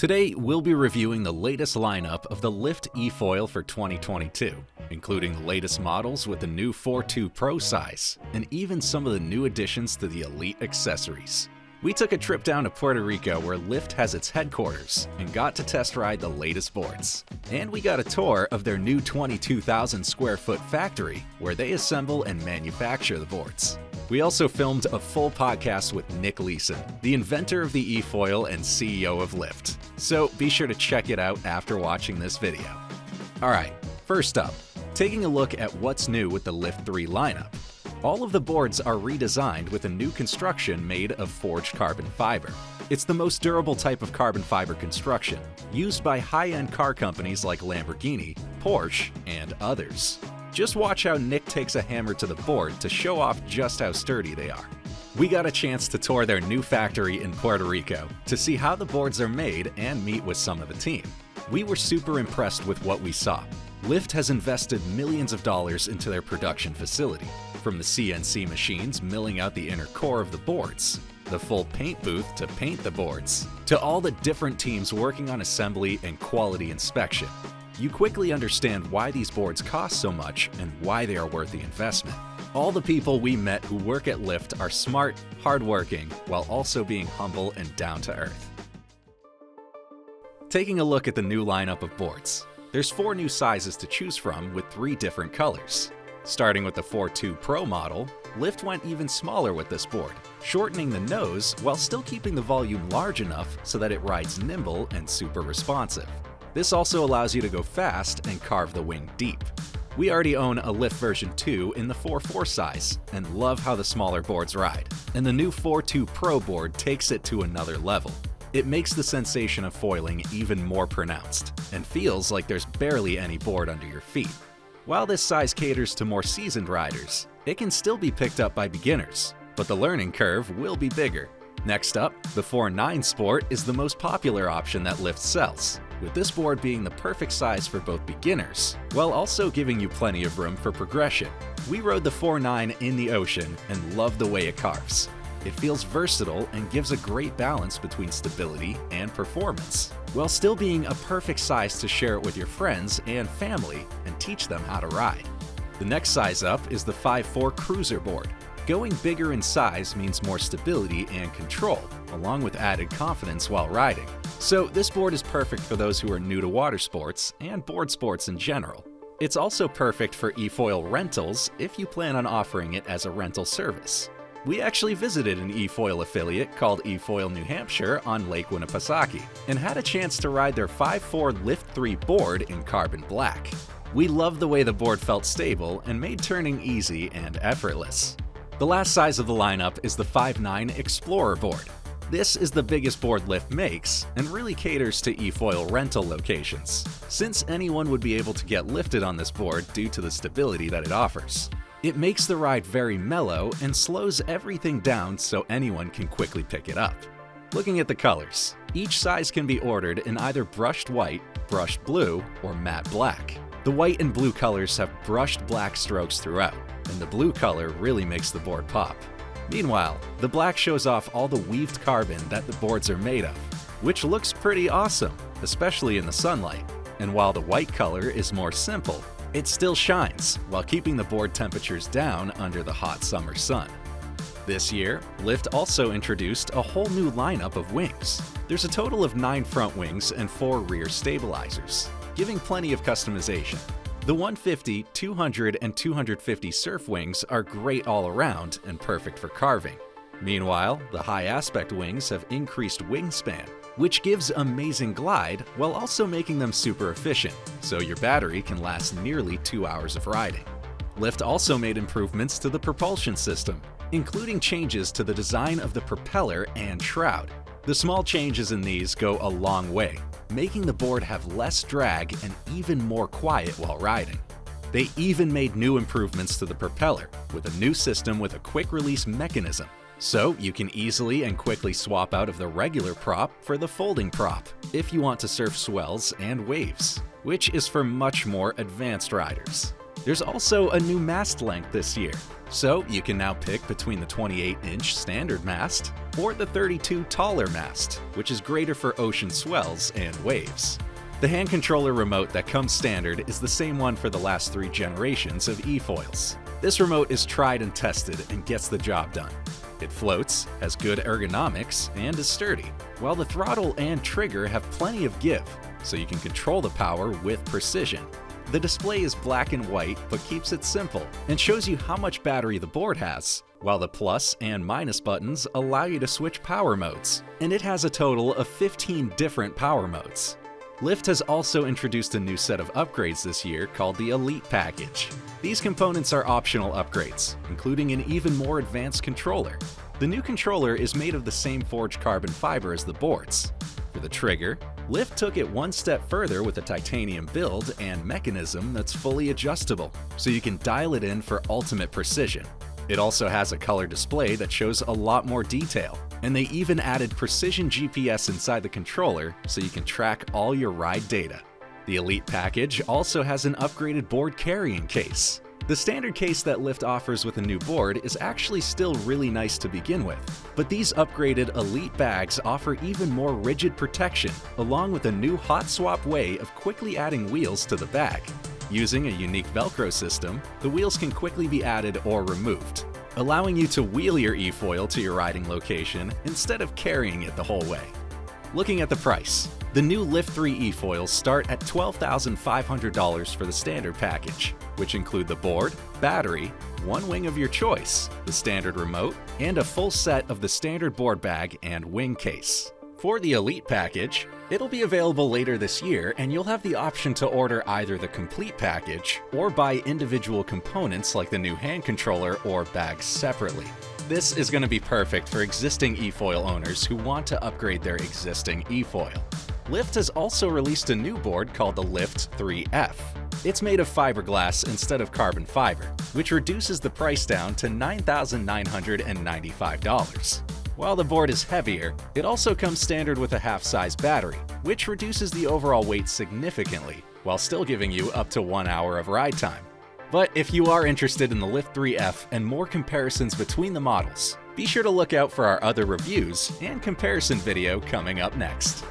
Today, we'll be reviewing the latest lineup of the Lift eFoil for 2022, including the latest models with the new 4.2 Pro size, and even some of the new additions to the Elite accessories. We took a trip down to Puerto Rico where Lift has its headquarters and got to test ride the latest boards. And we got a tour of their new 22,000 square foot factory where they assemble and manufacture the boards. We also filmed a full podcast with Nick Leeson, the inventor of the eFoil and CEO of Lift. So be sure to check it out after watching this video. Alright, first up, taking a look at what's new with the Lift 3 lineup. All of the boards are redesigned with a new construction made of forged carbon fiber. It's the most durable type of carbon fiber construction, used by high-end car companies like Lamborghini, Porsche, and others. Just watch how Nick takes a hammer to the board to show off just how sturdy they are. We got a chance to tour their new factory in Puerto Rico to see how the boards are made and meet with some of the team. We were super impressed with what we saw. Lift has invested millions of dollars into their production facility, from the CNC machines milling out the inner core of the boards, the full paint booth to paint the boards, to all the different teams working on assembly and quality inspection. You quickly understand why these boards cost so much and why they are worth the investment. All the people we met who work at Lift are smart, hardworking, while also being humble and down to earth. Taking a look at the new lineup of boards, there's 4 new sizes to choose from with 3 different colors. Starting with the 4.2 Pro model, Lift went even smaller with this board, shortening the nose while still keeping the volume large enough so that it rides nimble and super responsive. This also allows you to go fast and carve the wing deep. We already own a Lift version 2 in the 4.4 size and love how the smaller boards ride, and the new 4.2 Pro board takes it to another level. It makes the sensation of foiling even more pronounced and feels like there's barely any board under your feet. While this size caters to more seasoned riders, it can still be picked up by beginners, but the learning curve will be bigger. Next up, the 4.9 Sport is the most popular option that Lift sells, with this board being the perfect size for both beginners, while also giving you plenty of room for progression. We rode the 4.9 in the ocean and love the way it carves. It feels versatile and gives a great balance between stability and performance, while still being a perfect size to share it with your friends and family and teach them how to ride. The next size up is the 5.4 Cruiser board. Going bigger in size means more stability and control, along with added confidence while riding. So this board is perfect for those who are new to water sports and board sports in general. It's also perfect for eFoil rentals if you plan on offering it as a rental service. We actually visited an eFoil affiliate called eFoil New Hampshire on Lake Winnipesaukee and had a chance to ride their 5.4 Lift 3 board in carbon black. We loved the way the board felt stable and made turning easy and effortless. The last size of the lineup is the 5.9 Explorer board. This is the biggest board Lift makes and really caters to eFoil rental locations, since anyone would be able to get lifted on this board due to the stability that it offers. It makes the ride very mellow and slows everything down so anyone can quickly pick it up. Looking at the colors, each size can be ordered in either brushed white, brushed blue, or matte black. The white and blue colors have brushed black strokes throughout, and the blue color really makes the board pop. Meanwhile, the black shows off all the weaved carbon that the boards are made of, which looks pretty awesome, especially in the sunlight. And while the white color is more simple, it still shines while keeping the board temperatures down under the hot summer sun. This year, Lift also introduced a whole new lineup of wings. There's a total of 9 front wings and 4 rear stabilizers, giving plenty of customization. The 150, 200, and 250 surf wings are great all around and perfect for carving. Meanwhile, the high aspect wings have increased wingspan, which gives amazing glide while also making them super efficient, so your battery can last nearly 2 hours of riding. Lift also made improvements to the propulsion system, including changes to the design of the propeller and shroud. The small changes in these go a long way, making the board have less drag and even more quiet while riding. They even made new improvements to the propeller, with a new system with a quick release mechanism, so you can easily and quickly swap out of the regular prop for the folding prop if you want to surf swells and waves, which is for much more advanced riders. There's also a new mast length this year, so you can now pick between the 28-inch standard mast or the 32 taller mast, which is greater for ocean swells and waves. The hand controller remote that comes standard is the same one for the last 3 generations of eFoils. This remote is tried and tested and gets the job done. It floats, has good ergonomics, and is sturdy, while the throttle and trigger have plenty of give, so you can control the power with precision. The display is black and white but keeps it simple and shows you how much battery the board has, while the plus and minus buttons allow you to switch power modes, and it has a total of 15 different power modes. Lift has also introduced a new set of upgrades this year called the Elite Package. These components are optional upgrades, including an even more advanced controller. The new controller is made of the same forged carbon fiber as the boards. For the trigger, Lift took it one step further with a titanium build and mechanism that's fully adjustable, so you can dial it in for ultimate precision. It also has a color display that shows a lot more detail, and they even added precision GPS inside the controller so you can track all your ride data. The Elite package also has an upgraded board carrying case. The standard case that Lift offers with a new board is actually still really nice to begin with, but these upgraded Elite bags offer even more rigid protection, along with a new hot swap way of quickly adding wheels to the bag. Using a unique Velcro system, the wheels can quickly be added or removed, allowing you to wheel your eFoil to your riding location instead of carrying it the whole way. Looking at the price, the new Lift 3 eFoils start at $12,500 for the standard package, which include the board, battery, one wing of your choice, the standard remote, and a full set of the standard board bag and wing case. For the Elite package, it'll be available later this year, and you'll have the option to order either the complete package or buy individual components like the new hand controller or bag separately. This is going to be perfect for existing eFoil owners who want to upgrade their existing eFoil. Lift has also released a new board called the Lift 3F. It's made of fiberglass instead of carbon fiber, which reduces the price down to $9,995. While the board is heavier, it also comes standard with a half-size battery, which reduces the overall weight significantly, while still giving you up to 1 hour of ride time. But if you are interested in the Lift 3F and more comparisons between the models, be sure to look out for our other reviews and comparison video coming up next.